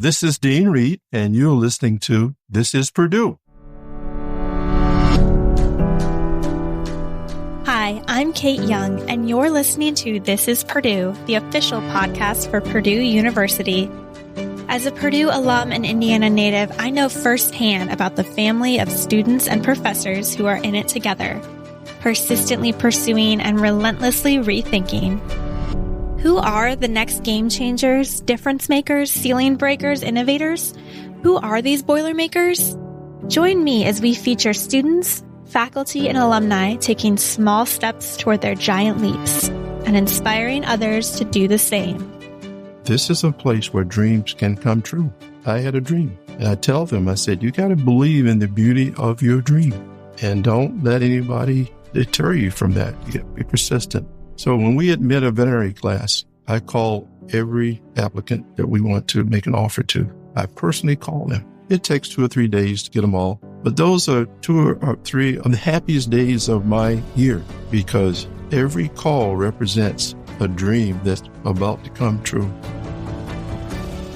This is Dean Reed, and you're listening to This Is Purdue. Hi, I'm Kate Young, and you're listening to This Is Purdue, the official podcast for Purdue University. As a Purdue alum and Indiana native, I know firsthand about the family of students and professors who are in it together, persistently pursuing and relentlessly rethinking. Who are the next game changers, difference makers, ceiling breakers, innovators? Who are these Boilermakers? Join me as we feature students, faculty, and alumni taking small steps toward their giant leaps and inspiring others to do the same. This is a place where dreams can come true. I had a dream, and I tell them, I said, you got to believe in the beauty of your dream, and don't let anybody deter you from that. You got to be persistent. So when we admit a veterinary class, I call every applicant that we want to make an offer to. I personally call them. It takes 2 or 3 days to get them all, but those are 2 or 3 of the happiest days of my year because every call represents a dream that's about to come true.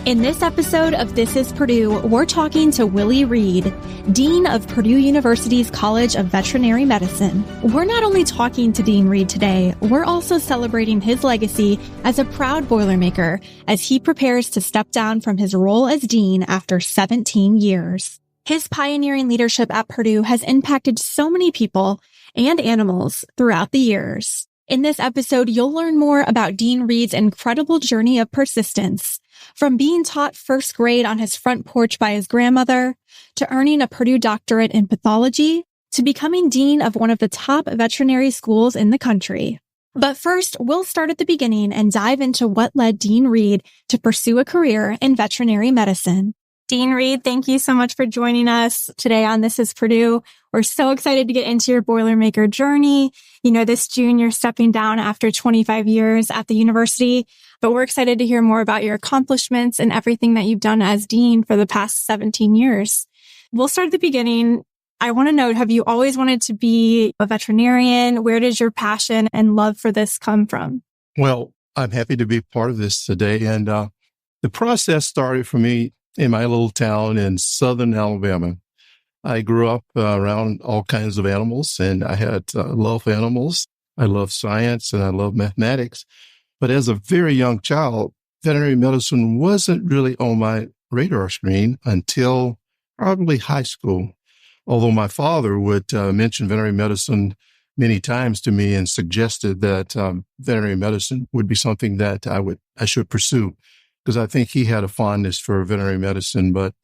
In this episode of This is Purdue, we're talking to Willie Reed, Dean of Purdue University's College of Veterinary Medicine. We're not only talking to Dean Reed today, we're also celebrating his legacy as a proud Boilermaker as he prepares to step down from his role as dean after 17 years. His pioneering leadership at Purdue has impacted so many people and animals throughout the years. In this episode, you'll learn more about Dean Reed's incredible journey of persistence, from being taught first grade on his front porch by his grandmother, to earning a Purdue doctorate in pathology, to becoming dean of one of the top veterinary schools in the country. But first, we'll start at the beginning and dive into what led Dean Reed to pursue a career in veterinary medicine. Dean Reed, thank you so much for joining us today on This is Purdue. We're so excited to get into your Boilermaker journey. You know, this June, you're stepping down after 25 years at the university, but we're excited to hear more about your accomplishments and everything that you've done as dean for the past 17 years. We'll start at the beginning. I want to know, have you always wanted to be a veterinarian? Where does your passion and love for this come from? Well, I'm happy to be part of this today. And the process started for me in my little town in southern Alabama. I grew up around all kinds of animals, and I had love for animals. I love science, and I love mathematics. But as a very young child, veterinary medicine wasn't really on my radar screen until probably high school. Although my father would mention veterinary medicine many times to me and suggested that veterinary medicine would be something that I should pursue, because I think he had a fondness for veterinary medicine, but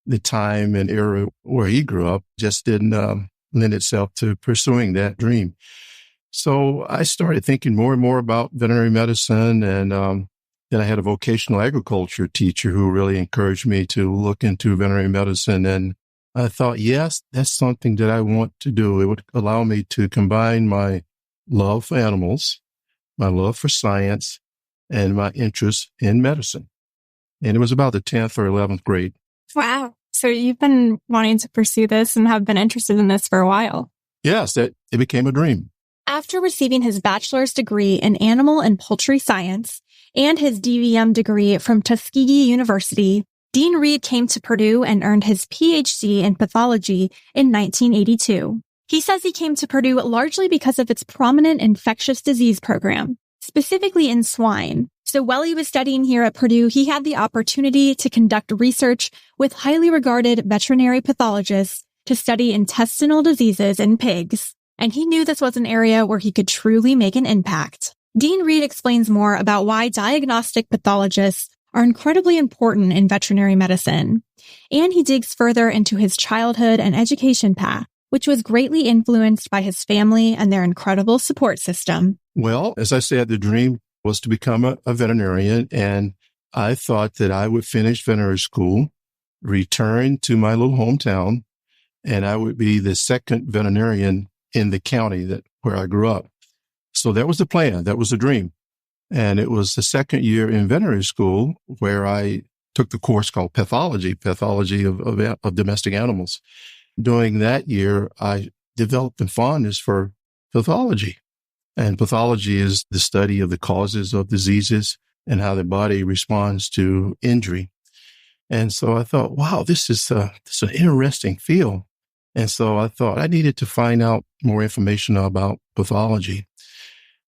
the time and era where he grew up just didn't lend itself to pursuing that dream. So I started thinking more and more about veterinary medicine, and then I had a vocational agriculture teacher who really encouraged me to look into veterinary medicine, and I thought, yes, that's something that I want to do. It would allow me to combine my love for animals, my love for science, and my interest in medicine. And it was about the 10th or 11th grade. Wow. So you've been wanting to pursue this and have been interested in this for a while. Yes, it became a dream. After receiving his bachelor's degree in animal and poultry science and his DVM degree from Tuskegee University, Dean Reed came to Purdue and earned his PhD in pathology in 1982. He says he came to Purdue largely because of its prominent infectious disease program, specifically in swine. So while he was studying here at Purdue, he had the opportunity to conduct research with highly regarded veterinary pathologists to study intestinal diseases in pigs. And he knew this was an area where he could truly make an impact. Dean Reed explains more about why diagnostic pathologists are incredibly important in veterinary medicine. And he digs further into his childhood and education path, which was greatly influenced by his family and their incredible support system. Well, as I said, the dream was to become a veterinarian, and I thought that I would finish veterinary school, return to my little hometown, and I would be the second veterinarian in the county where I grew up. So that was the plan. That was the dream. And it was the second year in veterinary school where I took the course called pathology of domestic animals. During that year, I developed a fondness for pathology. And pathology is the study of the causes of diseases and how the body responds to injury. And so I thought, wow, this is an interesting field. And so I thought I needed to find out more information about pathology.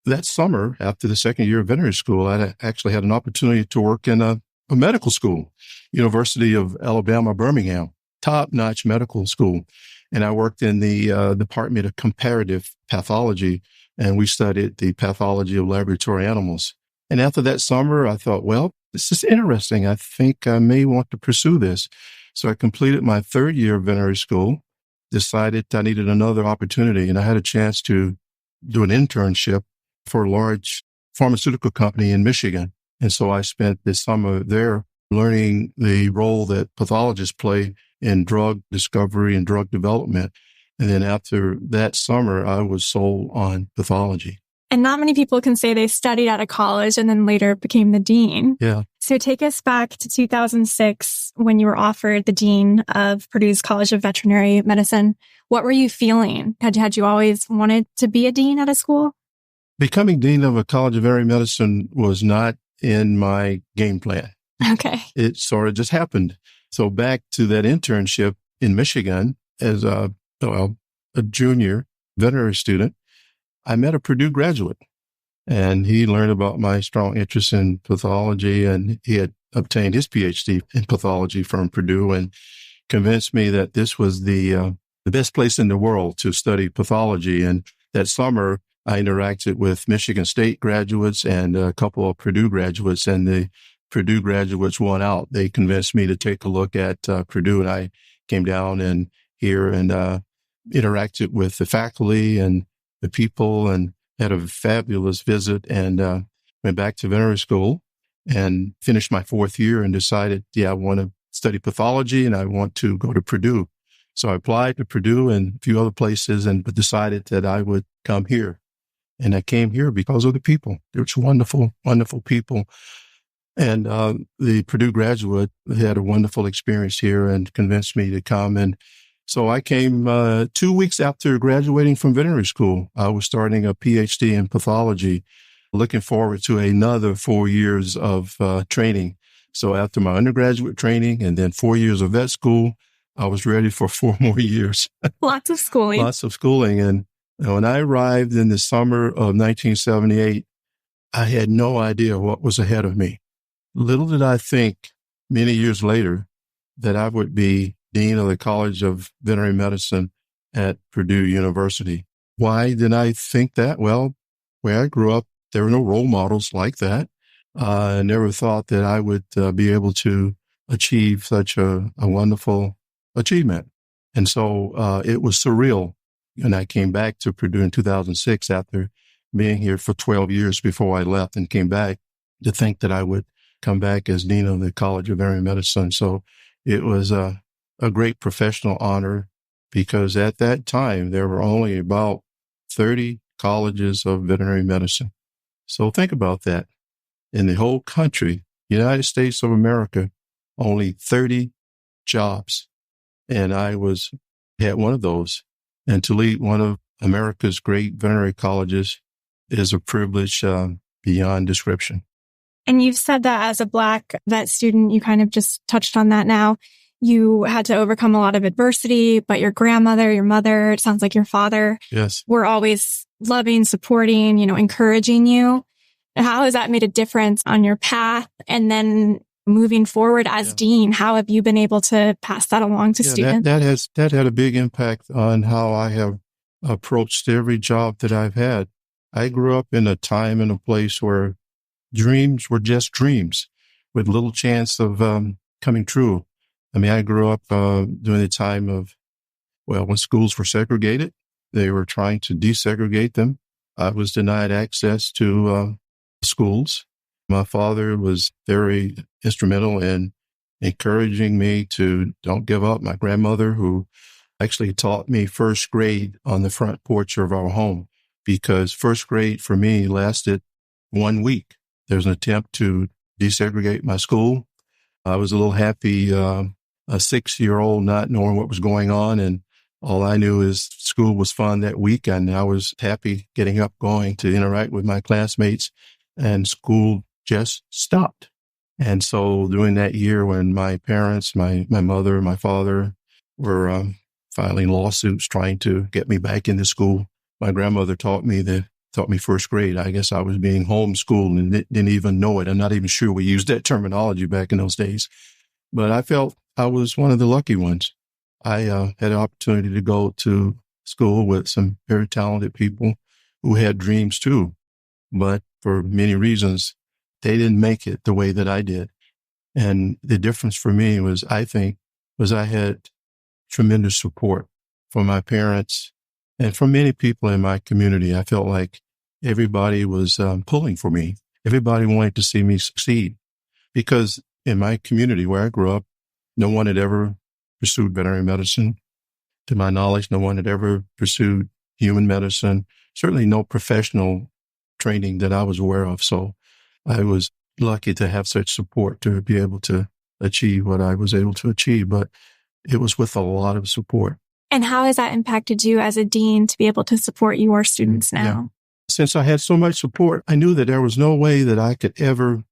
That summer, after the second year of veterinary school, I actually had an opportunity to work in a medical school, University of Alabama, Birmingham, top-notch medical school. And I worked in the Department of Comparative Pathology, and we studied the pathology of laboratory animals. And after that summer, I thought, well, this is interesting. I think I may want to pursue this. So I completed my third year of veterinary school, decided I needed another opportunity, and I had a chance to do an internship for a large pharmaceutical company in Michigan. And so I spent this summer there learning the role that pathologists play in drug discovery and drug development. And then after that summer, I was sold on pathology. And not many people can say they studied out of college and then later became the dean. Yeah. So take us back to 2006 when you were offered the dean of Purdue's College of Veterinary Medicine. What were you feeling? Had you always wanted to be a dean at a school? Becoming dean of a college of veterinary medicine was not in my game plan. Okay. It sort of just happened. So back to that internship in Michigan as a junior veterinary student, I met a Purdue graduate, and he learned about my strong interest in pathology, and he had obtained his PhD in pathology from Purdue and convinced me that this was the best place in the world to study pathology. And that summer, I interacted with Michigan State graduates and a couple of Purdue graduates, and the Purdue graduates won out. They convinced me to take a look at Purdue, and I came down and here and interacted with the faculty and the people and had a fabulous visit, and went back to veterinary school and finished my fourth year and decided, I want to study pathology and I want to go to Purdue. So I applied to Purdue and a few other places but decided that I would come here. And I came here because of the people. They were wonderful, wonderful people. And the Purdue graduate had a wonderful experience here and convinced me to come. And so I came 2 weeks after graduating from veterinary school. I was starting a PhD in pathology, looking forward to another 4 years of training. So after my undergraduate training and then 4 years of vet school, I was ready for 4 more years. Lots of schooling. Lots of schooling. And when I arrived in the summer of 1978, I had no idea what was ahead of me. Little did I think many years later that I would be Dean of the College of Veterinary Medicine at Purdue University. Why did I think that? Well, where I grew up, there were no role models like that. I never thought that I would be able to achieve such a wonderful achievement. And so it was surreal. And I came back to Purdue in 2006 after being here for 12 years before I left and came back to think that I would come back as Dean of the College of Veterinary Medicine. So it was a great professional honor because at that time, there were only about 30 colleges of veterinary medicine. So think about that. In the whole country, United States of America, only 30 jobs. And I had one of those. And to lead one of America's great veterinary colleges is a privilege beyond description. And you've said that as a Black vet student, you kind of just touched on that now. You had to overcome a lot of adversity, but your grandmother, your mother, it sounds like your father, yes, were always loving, supporting, encouraging you. How has that made a difference on your path? And then moving forward as dean, how have you been able to pass that along to students? That had a big impact on how I have approached every job that I've had. I grew up in a time and a place where dreams were just dreams with little chance of coming true. I mean, I grew up during the time of, when schools were segregated, they were trying to desegregate them. I was denied access to schools. My father was very instrumental in encouraging me to don't give up. My grandmother, who actually taught me first grade on the front porch of our home, because first grade for me lasted 1 week. There was an attempt to desegregate my school. I was a little happy, a 6-year-old not knowing what was going on. And all I knew is school was fun that week. And I was happy getting up, going to interact with my classmates, and school just stopped. And so during that year when my parents, my mother, my father were filing lawsuits trying to get me back into school, my grandmother taught me first grade. I guess I was being homeschooled and didn't even know it. I'm not even sure we used that terminology back in those days. But I felt I was one of the lucky ones. I had an opportunity to go to school with some very talented people who had dreams too. But for many reasons, they didn't make it the way that I did. And the difference for me was I had tremendous support from my parents and from many people in my community. I felt like everybody was pulling for me. Everybody wanted to see me succeed because in my community where I grew up, no one had ever pursued veterinary medicine. To my knowledge, no one had ever pursued human medicine, certainly no professional training that I was aware of. So I was lucky to have such support to be able to achieve what I was able to achieve, but it was with a lot of support. And how has that impacted you as a dean to be able to support your students now? Yeah. Since I had so much support, I knew that there was no way that I could ever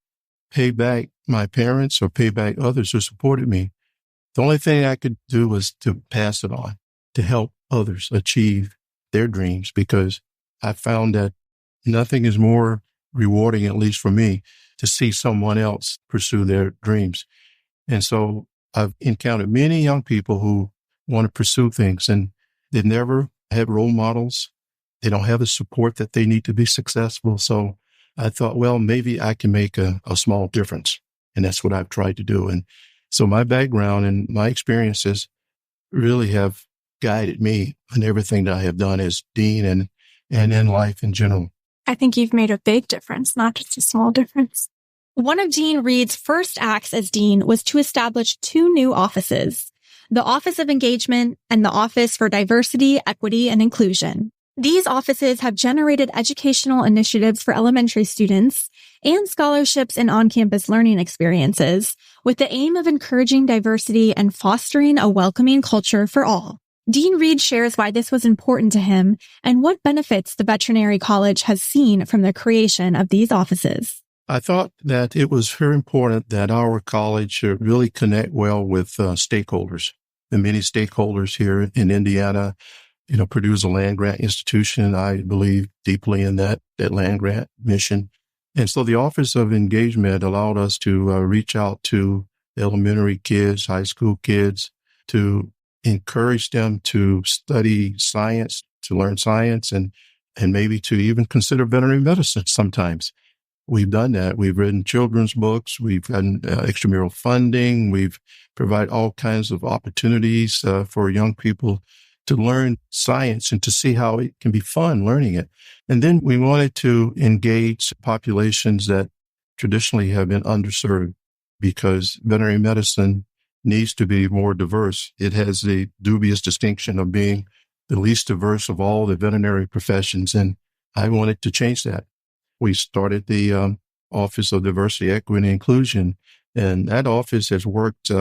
pay back my parents or pay back others who supported me. The only thing I could do was to pass it on, to help others achieve their dreams, because I found that nothing is more rewarding, at least for me, to see someone else pursue their dreams. And so I've encountered many young people who want to pursue things and they never have role models. They don't have the support that they need to be successful. So I thought, well, maybe I can make a small difference. And that's what I've tried to do. And so my background and my experiences really have guided me in everything that I have done as dean and in life in general. I think you've made a big difference, not just a small difference. One of Dean Reed's first acts as dean was to establish 2 new offices, the Office of Engagement and the Office for Diversity, Equity, and Inclusion. These offices have generated educational initiatives for elementary students and scholarships and on-campus learning experiences with the aim of encouraging diversity and fostering a welcoming culture for all. Dean Reed shares why this was important to him and what benefits the Veterinary College has seen from the creation of these offices. I thought that it was very important that our college should really connect well with stakeholders, the many stakeholders here in Indiana. Purdue is a land-grant institution. I believe deeply in that land-grant mission. And so the Office of Engagement allowed us to reach out to elementary kids, high school kids, to encourage them to study science, to learn science, and maybe to even consider veterinary medicine sometimes. We've done that. We've written children's books. We've gotten extramural funding. We've provided all kinds of opportunities for young people to learn science and to see how it can be fun learning it. And then we wanted to engage populations that traditionally have been underserved because veterinary medicine needs to be more diverse. It has the dubious distinction of being the least diverse of all the veterinary professions, and I wanted to change that. We started the Office of Diversity, Equity, and Inclusion, and that office has worked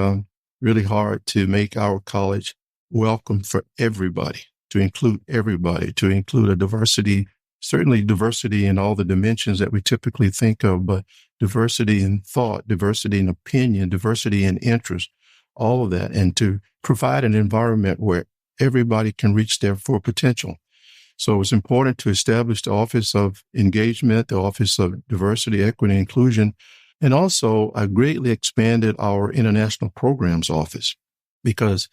really hard to make our college welcome for everybody, to include everybody, to include a diversity, certainly diversity in all the dimensions that we typically think of, but diversity in thought, diversity in opinion, diversity in interest, all of that, and to provide an environment where everybody can reach their full potential. So it's important to establish the Office of Engagement, the Office of Diversity, Equity, and Inclusion, and also I greatly expanded our International Programs Office because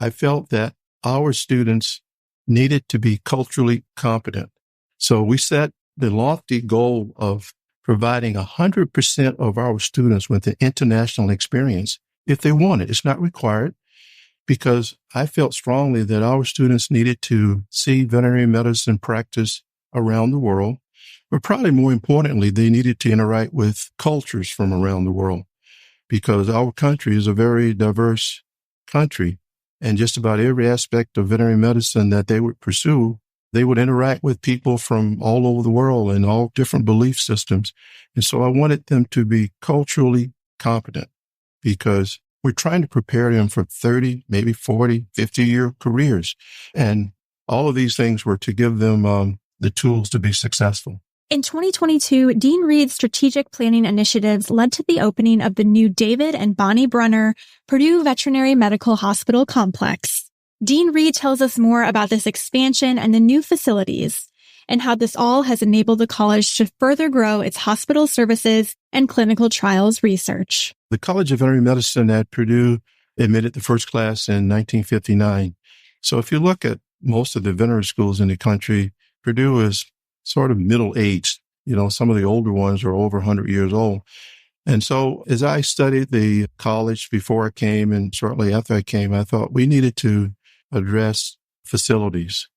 I felt that our students needed to be culturally competent. So we set the lofty goal of providing 100% of our students with an international experience if they want it. It's not required because I felt strongly that our students needed to see veterinary medicine practice around the world, but probably more importantly, they needed to interact with cultures from around the world because our country is a very diverse country. And just about every aspect of veterinary medicine that they would pursue, they would interact with people from all over the world and all different belief systems. And so I wanted them to be culturally competent because we're trying to prepare them for 30, maybe 40, 50-year careers. And all of these things were to give them the tools to be successful. In 2022, Dean Reed's strategic planning initiatives led to the opening of the new David and Bonnie Brunner Purdue Veterinary Medical Hospital complex. Dean Reed tells us more about this expansion and the new facilities, and how this all has enabled the college to further grow its hospital services and clinical trials research. The College of Veterinary Medicine at Purdue admitted the first class in 1959. So if you look at most of the veterinary schools in the country, Purdue is sort of middle-aged. Some of the older ones are over 100 years old. And so as I studied the college before I came and shortly after I came, I thought we needed to address facilities.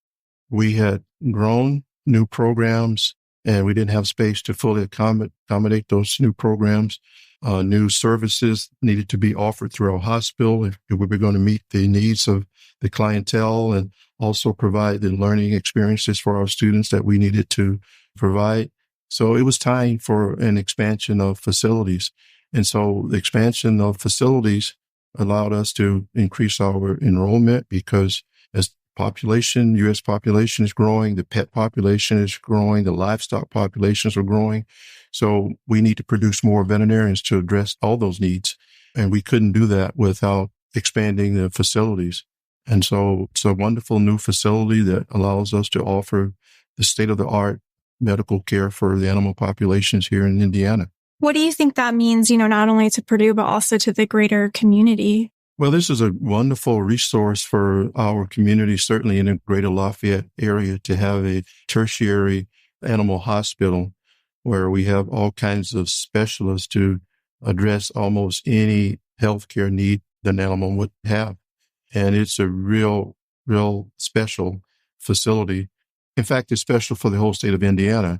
We had grown new programs and we didn't have space to fully accommodate those new programs. New services needed to be offered through our hospital if we were going to meet the needs of the clientele and also provide the learning experiences for our students that we needed to provide. So it was time for an expansion of facilities. And so the expansion of facilities allowed us to increase our enrollment because as U.S. population is growing, the pet population is growing, the livestock populations are growing. So we need to produce more veterinarians to address all those needs. And we couldn't do that without expanding the facilities. And so it's a wonderful new facility that allows us to offer the state-of-the-art medical care for the animal populations here in Indiana. What do you think that means, not only to Purdue, but also to the greater community? Well, this is a wonderful resource for our community, certainly in the greater Lafayette area, to have a tertiary animal hospital where we have all kinds of specialists to address almost any healthcare need an animal would have. And it's a real special facility. In fact, it's special for the whole state of Indiana.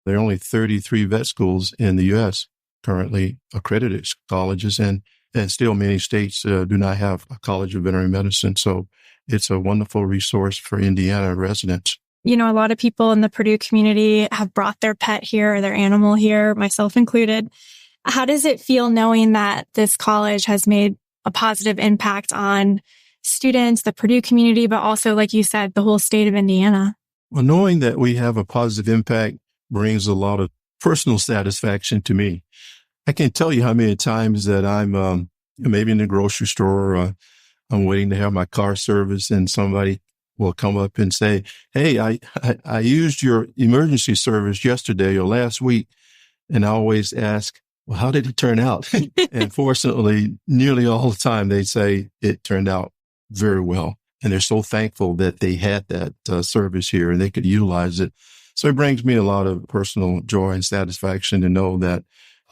There are only 33 vet schools in the U.S. currently accredited colleges, and still many states do not have a college of veterinary medicine. So it's a wonderful resource for Indiana residents. A lot of people in the Purdue community have brought their pet here or their animal here, myself included. How does it feel knowing that this college has made a positive impact on students, the Purdue community, but also, like you said, the whole state of Indiana? Well, knowing that we have a positive impact brings a lot of personal satisfaction to me. I can't tell you how many times that I'm maybe in the grocery store, or I'm waiting to have my car serviced, and somebody will come up and say, "Hey, I used your emergency service yesterday or last week," and I always ask, "Well, how did it turn out?" And fortunately, nearly all the time they say it turned out very well, and they're so thankful that they had that service here and they could utilize it. So it brings me a lot of personal joy and satisfaction to know that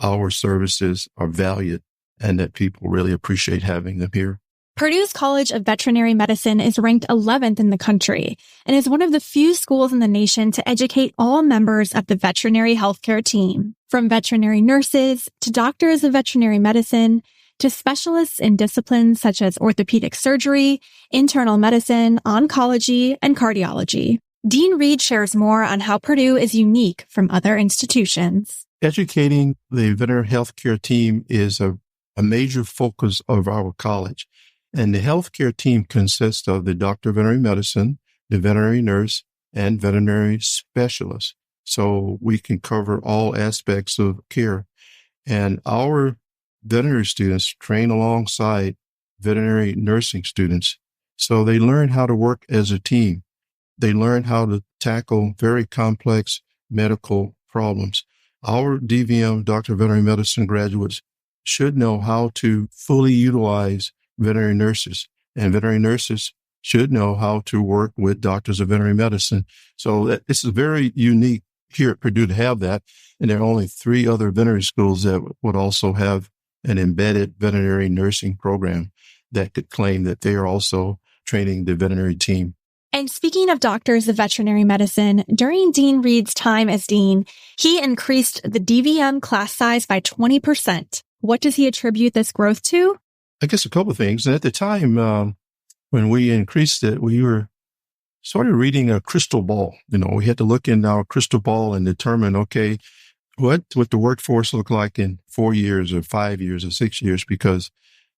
our services are valued and that people really appreciate having them here. Purdue's College of Veterinary Medicine is ranked 11th in the country and is one of the few schools in the nation to educate all members of the veterinary healthcare team, from veterinary nurses to doctors of veterinary medicine to specialists in disciplines such as orthopedic surgery, internal medicine, oncology, and cardiology. Dean Reed shares more on how Purdue is unique from other institutions. Educating the veterinary healthcare team is a major focus of our college. And the healthcare team consists of the doctor of veterinary medicine, the veterinary nurse, and veterinary specialist. So we can cover all aspects of care. And our veterinary students train alongside veterinary nursing students. So they learn how to work as a team. They learn how to tackle very complex medical problems. Our DVM, Doctor of Veterinary Medicine graduates, should know how to fully utilize veterinary nurses, and veterinary nurses should know how to work with doctors of veterinary medicine. So this is very unique here at Purdue to have that. And there are only 3 other veterinary schools that would also have an embedded veterinary nursing program that could claim that they are also training the veterinary team. And speaking of doctors of veterinary medicine, during Dean Reed's time as dean, he increased the DVM class size by 20%. What does he attribute this growth to? I guess a couple of things. At the time when we increased it, we were sort of reading a crystal ball. We had to look in our crystal ball and determine, okay, what would the workforce look like in 4 years or 5 years or 6 years? Because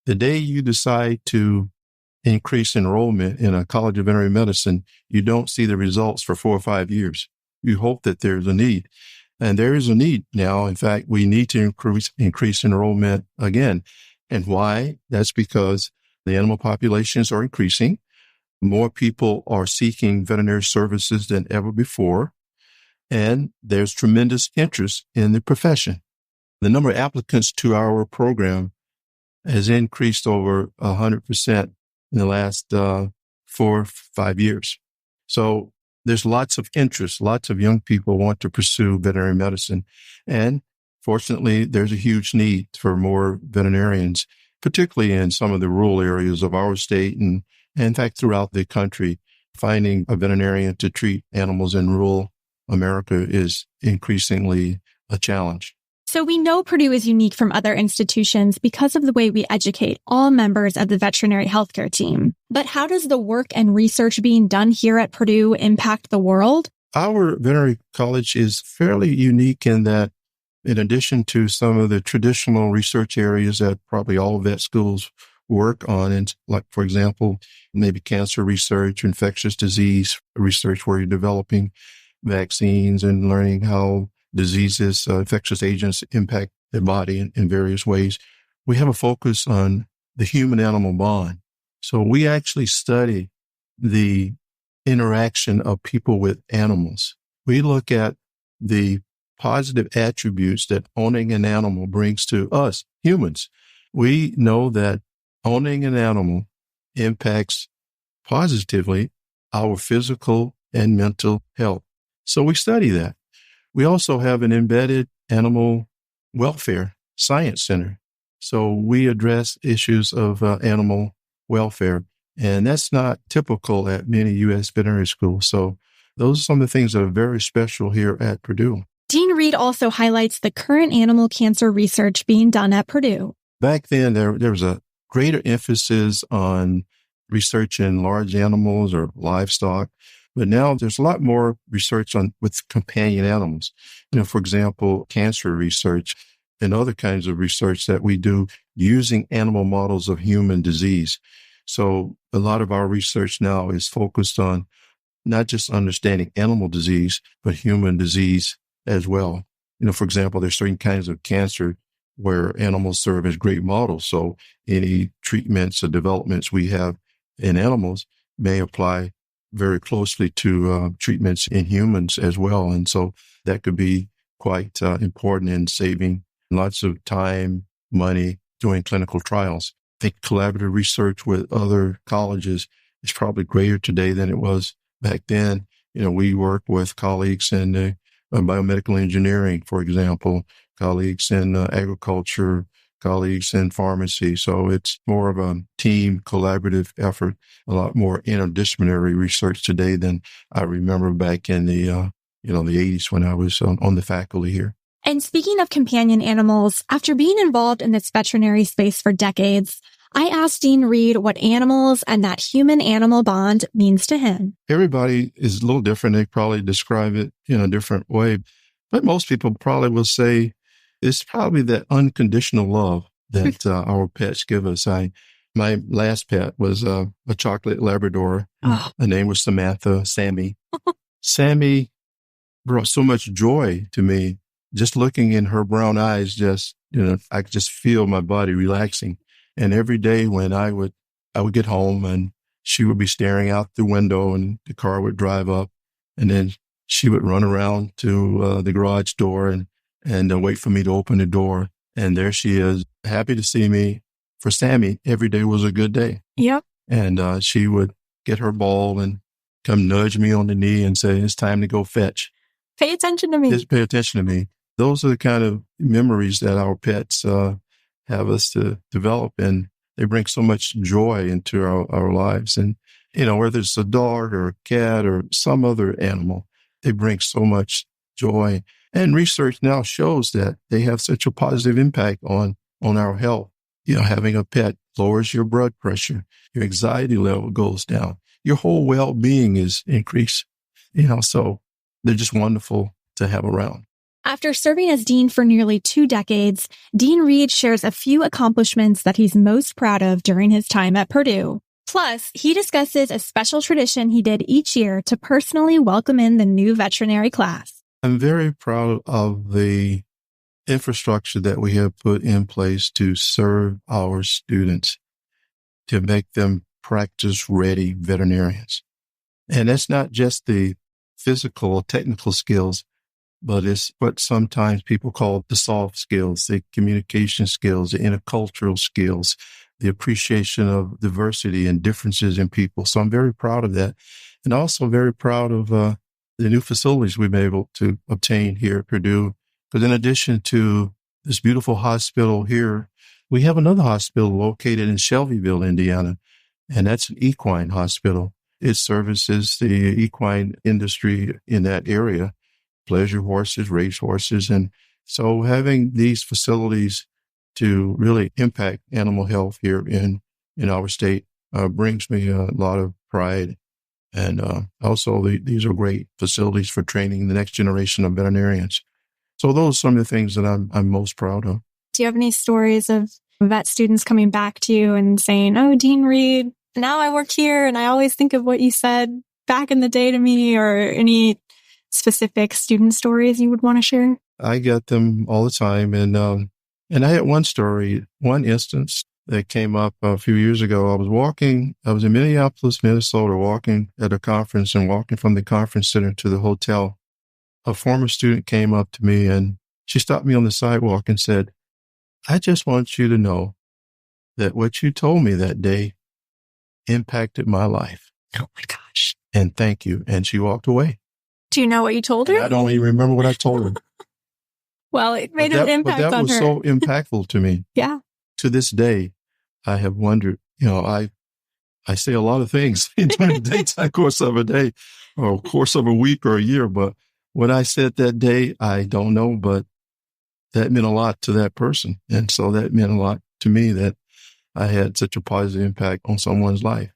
the day you decide to increase enrollment in a college of veterinary medicine, you don't see the results for 4 or 5 years. You hope that there's a need. And there is a need now. In fact, we need to increase enrollment again. And why? That's because the animal populations are increasing. More people are seeking veterinary services than ever before. And there's tremendous interest in the profession. The number of applicants to our program has increased over 100% in the last 4 or 5 years. So there's lots of interest. Lots of young people want to pursue veterinary medicine. And fortunately, there's a huge need for more veterinarians, particularly in some of the rural areas of our state and in fact, throughout the country. Finding a veterinarian to treat animals in rural America is increasingly a challenge. So we know Purdue is unique from other institutions because of the way we educate all members of the veterinary healthcare team. But how does the work and research being done here at Purdue impact the world? Our veterinary college is fairly unique in that, in addition to some of the traditional research areas that probably all vet schools work on, and like, for example, maybe cancer research, infectious disease research, where you're developing vaccines and learning how diseases, infectious agents impact the body in various ways. We have a focus on the human-animal bond. So we actually study the interaction of people with animals. We look at the positive attributes that owning an animal brings to us, humans. We know that owning an animal impacts positively our physical and mental health. So we study that. We also have an embedded animal welfare science center. So we address issues of animal welfare, and that's not typical at many U.S. veterinary schools. So those are some of the things that are very special here at Purdue. Dean Reed also highlights the current animal cancer research being done at Purdue. Back then, there was a greater emphasis on research in large animals or livestock. But now there's a lot more research with companion animals. For example, cancer research and other kinds of research that we do using animal models of human disease. So a lot of our research now is focused on not just understanding animal disease, but human disease as well. For example, there's certain kinds of cancer where animals serve as great models. So any treatments or developments we have in animals may apply very closely to treatments in humans as well. And so that could be quite important in saving lots of time, money, doing clinical trials. I think collaborative research with other colleges is probably greater today than it was back then. We work with colleagues in biomedical engineering, for example, colleagues in agriculture, colleagues in pharmacy. So it's more of a team collaborative effort, a lot more interdisciplinary research today than I remember back in the 80s when I was on the faculty here. And speaking of companion animals, after being involved in this veterinary space for decades, I asked Dean Reed what animals and that human-animal bond means to him. Everybody is a little different. They probably describe it in a different way. But most people probably will say it's probably that unconditional love that our pets give us. My last pet was a chocolate Labrador. Oh. Her name was Sammy. Sammy brought so much joy to me. Just looking in her brown eyes, I could just feel my body relaxing. And every day when I would get home and she would be staring out the window and the car would drive up, and then she would run around to the garage door and wait for me to open the door. And there she is, happy to see me. For Sammy, every day was a good day. Yep. And she would get her ball and come nudge me on the knee and say, it's time to go fetch. Pay attention to me. Just pay attention to me. Those are the kind of memories that our pets have us to develop, and they bring so much joy into our lives. And, whether it's a dog or a cat or some other animal, they bring so much joy. And research now shows that they have such a positive impact on our health. Having a pet lowers your blood pressure, your anxiety level goes down, your whole well-being is increased. So they're just wonderful to have around. After serving as dean for nearly 2 decades, Dean Reed shares a few accomplishments that he's most proud of during his time at Purdue. Plus, he discusses a special tradition he did each year to personally welcome in the new veterinary class. I'm very proud of the infrastructure that we have put in place to serve our students, to make them practice-ready veterinarians. And that's not just the physical or technical skills, but it's what sometimes people call the soft skills, the communication skills, the intercultural skills, the appreciation of diversity and differences in people. So I'm very proud of that. And also very proud of the new facilities we've been able to obtain here at Purdue. Because in addition to this beautiful hospital here, we have another hospital located in Shelbyville, Indiana, and that's an equine hospital. It services the equine industry in that area, pleasure horses, race horses. And so having these facilities to really impact animal health here in our state brings me a lot of pride. And also, these are great facilities for training the next generation of veterinarians. So those are some of the things that I'm most proud of. Do you have any stories of vet students coming back to you and saying, "Oh, Dean Reed, now I work here and I always think of what you said back in the day to me," or any specific student stories you would want to share? I get them all the time. And I had one instance that came up a few years ago. I was in Minneapolis, Minnesota, walking at a conference and walking from the conference center to the hotel. A former student came up to me and she stopped me on the sidewalk and said, "I just want you to know that what you told me that day impacted my life. Oh my gosh. And thank you." And she walked away. Do you know what you told her? I don't even remember what I told her. Well, it made an impact on her. But that was so impactful to me. Yeah. To this day, I have wondered, I say a lot of things in the daytime course of a day or course of a week or a year, but what I said that day, I don't know, but that meant a lot to that person. And so that meant a lot to me that I had such a positive impact on someone's life.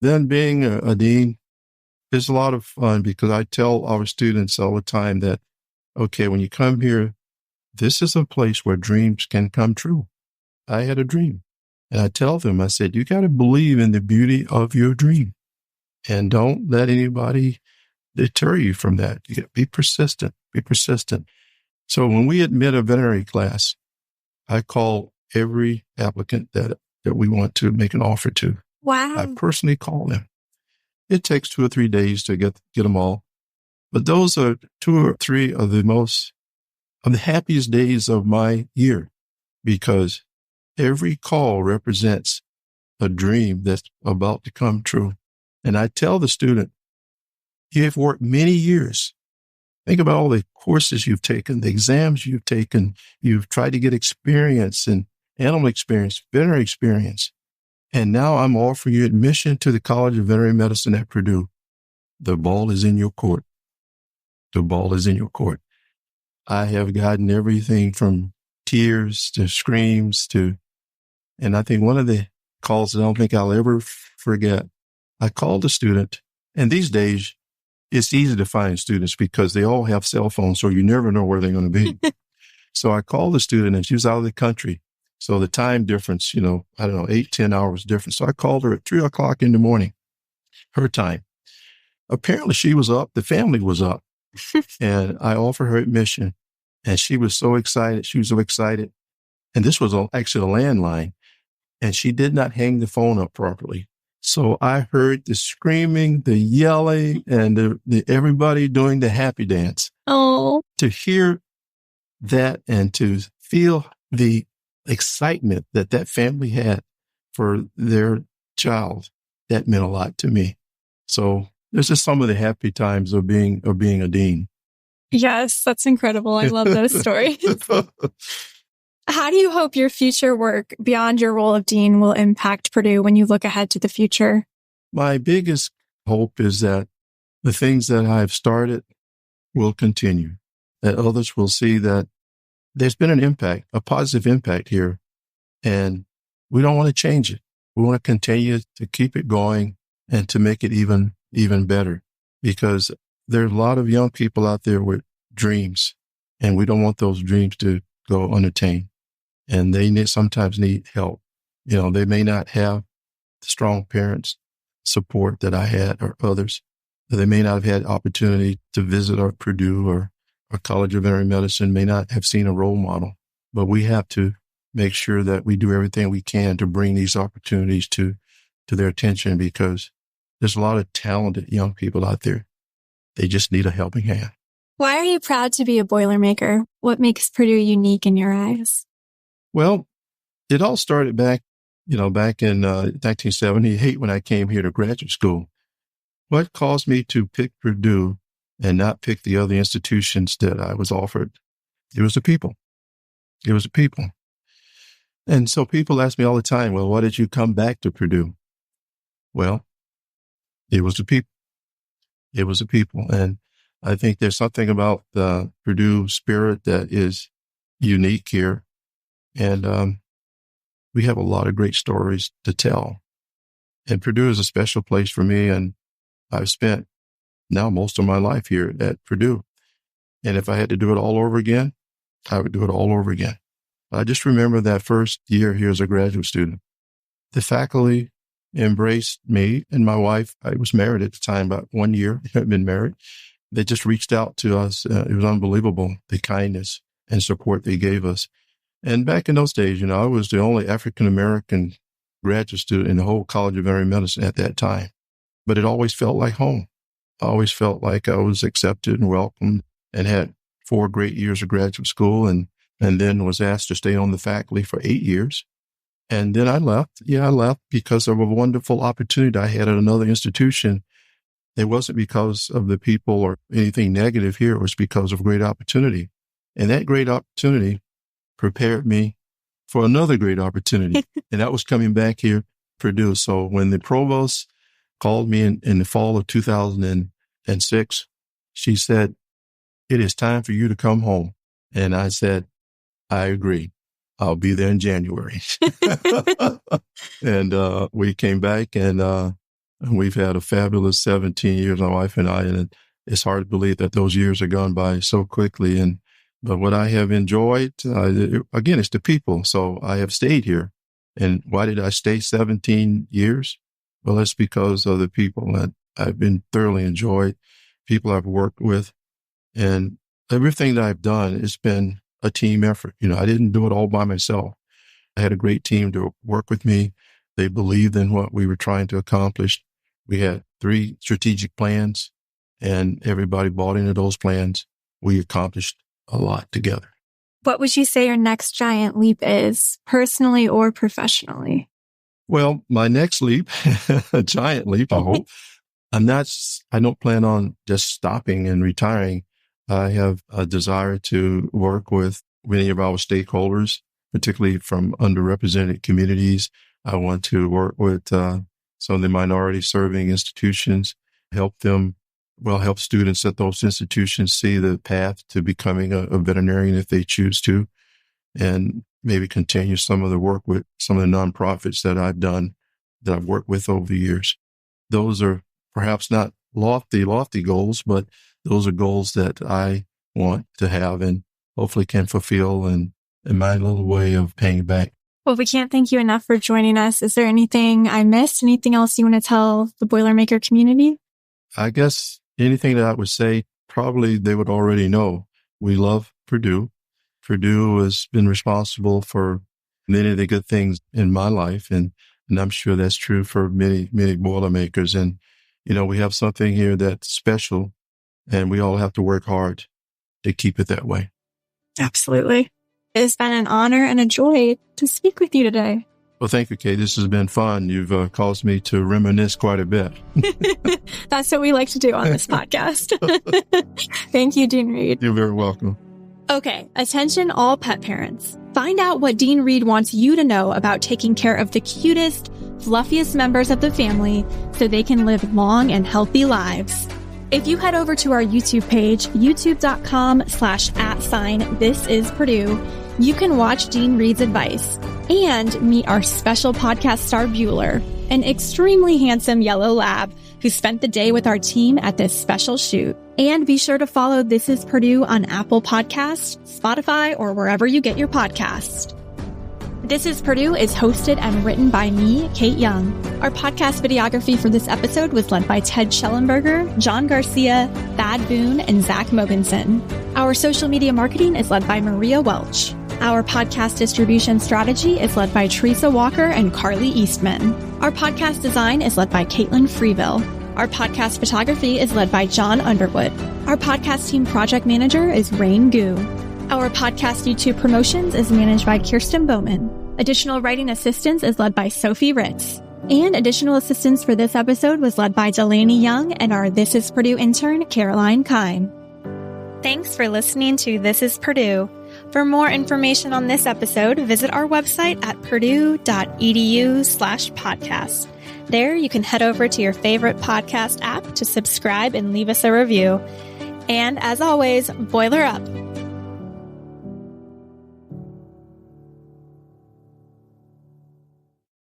Then being a dean is a lot of fun because I tell our students all the time that, okay, when you come here, this is a place where dreams can come true. I had a dream. And I tell them, I said, you got to believe in the beauty of your dream and don't let anybody deter you from that. You got to be persistent, So when we admit a veterinary class, I call every applicant that we want to make an offer to. Wow. I personally call them. It takes 2 or 3 days to get them all. But those are 2 or 3 of the happiest days of my year because every call represents a dream that's about to come true. And I tell the student, you have worked many years. Think about all the courses you've taken, the exams you've taken. You've tried to get experience and animal experience, veterinary experience. And now I'm offering you admission to the College of Veterinary Medicine at Purdue. The ball is in your court. The ball is in your court. I have gotten everything from tears to screams and I think one of the calls that I don't think I'll ever forget, I called a student, and these days it's easy to find students because they all have cell phones, so you never know where they're going to be. So I called a student and she was out of the country. So the time difference, 8-10 hours difference. So I called her at 3:00 in the morning, her time. Apparently she was up. The family was up and I offered her admission and she was so excited. And this was actually a landline and she did not hang the phone up properly. So I heard the screaming, the yelling, and the everybody doing the happy dance. Oh. To hear that and to feel the excitement that family had for their child, that meant a lot to me. So this is some of the happy times of being a dean. Yes, that's incredible. I love those stories. How do you hope your future work beyond your role of dean will impact Purdue when you look ahead to the future? My biggest hope is that the things that I've started will continue, that others will see that there's been an impact, a positive impact here, and we don't want to change it. We want to continue to keep it going and to make it even better because there's a lot of young people out there with dreams, and we don't want those dreams to go unattained. And they sometimes need help. They may not have the strong parents support that I had or others. They may not have had opportunity to visit or Purdue or our College of Veterinary Medicine may not have seen a role model, but we have to make sure that we do everything we can to bring these opportunities to their attention, because there's a lot of talented young people out there. They just need a helping hand. Why are you proud to be a Boilermaker? What makes Purdue unique in your eyes? Well, it all started back in 1978 when I came here to graduate school. What caused me to pick Purdue and not pick the other institutions that I was offered? It was the people. It was the people. And so people ask me all the time, well, why did you come back to Purdue? Well, it was the people. It was the people. And I think there's something about the Purdue spirit that is unique here. And we have a lot of great stories to tell. And Purdue is a special place for me. And I've spent now most of my life here at Purdue. And if I had to do it all over again, I would do it all over again. I just remember that first year here as a graduate student. The faculty embraced me and my wife. I was married at the time, about 1 year, had been married. They just reached out to us. It was unbelievable, the kindness and support they gave us. And back in those days, I was the only African-American graduate student in the whole College of Veterinary Medicine at that time. But it always felt like home. I always felt like I was accepted and welcomed, and had 4 great years of graduate school, and then was asked to stay on the faculty for 8 years. And then I left. I left because of a wonderful opportunity I had at another institution. It wasn't because of the people or anything negative here. It was because of great opportunity. And that great opportunity prepared me for another great opportunity. And that was coming back here, Purdue. So when the provost called me in the fall of 2006, she said, "It is time for you to come home." And I said, "I agree. I'll be there in January." And we came back, and we've had a fabulous 17 years, my wife and I, and it's hard to believe that those years are gone by so quickly. But what I have enjoyed, again, it's the people. So I have stayed here. And why did I stay 17 years? Well, it's because of the people that I've been thoroughly enjoyed, people I've worked with, and everything that I've done has been a team effort. I didn't do it all by myself. I had a great team to work with me. They believed in what we were trying to accomplish. We had 3 strategic plans, and everybody bought into those plans. We accomplished a lot together. What would you say your next giant leap is, personally or professionally? Well, my next leap, a giant leap, I hope. I don't plan on just stopping and retiring. I have a desire to work with many of our stakeholders, particularly from underrepresented communities. I want to work with some of the minority serving institutions, help students at those institutions see the path to becoming a veterinarian if they choose to, and maybe continue some of the work with some of the nonprofits that I've worked with over the years. Those are perhaps not lofty goals, but those are goals that I want to have and hopefully can fulfill in my little way of paying back. Well, we can't thank you enough for joining us. Is there anything I missed? Anything else you want to tell the Boilermaker community? I guess anything that I would say, probably they would already know. We love Purdue. Purdue has been responsible for many of the good things in my life, and I'm sure that's true for many, many Boilermakers. And, we have something here that's special, and we all have to work hard to keep it that way. Absolutely. It's been an honor and a joy to speak with you today. Well, thank you, Kate. This has been fun. You've caused me to reminisce quite a bit. That's what we like to do on this podcast. Thank you, Dean Reed. You're very welcome. Okay, attention all pet parents. Find out what Dean Reed wants you to know about taking care of the cutest, fluffiest members of the family so they can live long and healthy lives. If you head over to our YouTube page, youtube.com/@ThisIsPurdue, you can watch Dean Reed's advice and meet our special podcast star Bueller, an extremely handsome yellow lab who spent the day with our team at this special shoot. And be sure to follow This Is Purdue on Apple Podcasts, Spotify, or wherever you get your podcasts. This Is Purdue is hosted and written by me, Kate Young. Our podcast videography for this episode was led by Ted Schellenberger, John Garcia, Thad Boone, and Zach Mogensen. Our social media marketing is led by Maria Welch. Our podcast distribution strategy is led by Teresa Walker and Carly Eastman. Our podcast design is led by Caitlin Freeville. Our podcast photography is led by John Underwood. Our podcast team project manager is Rain Gu. Our podcast YouTube promotions is managed by Kirsten Bowman. Additional writing assistance is led by Sophie Ritz. And additional assistance for this episode was led by Delaney Young and our This Is Purdue intern, Caroline Kime. Thanks for listening to This Is Purdue. For more information on this episode, visit our website at purdue.edu/podcast. There, you can head over to your favorite podcast app to subscribe and leave us a review. And as always, boiler up.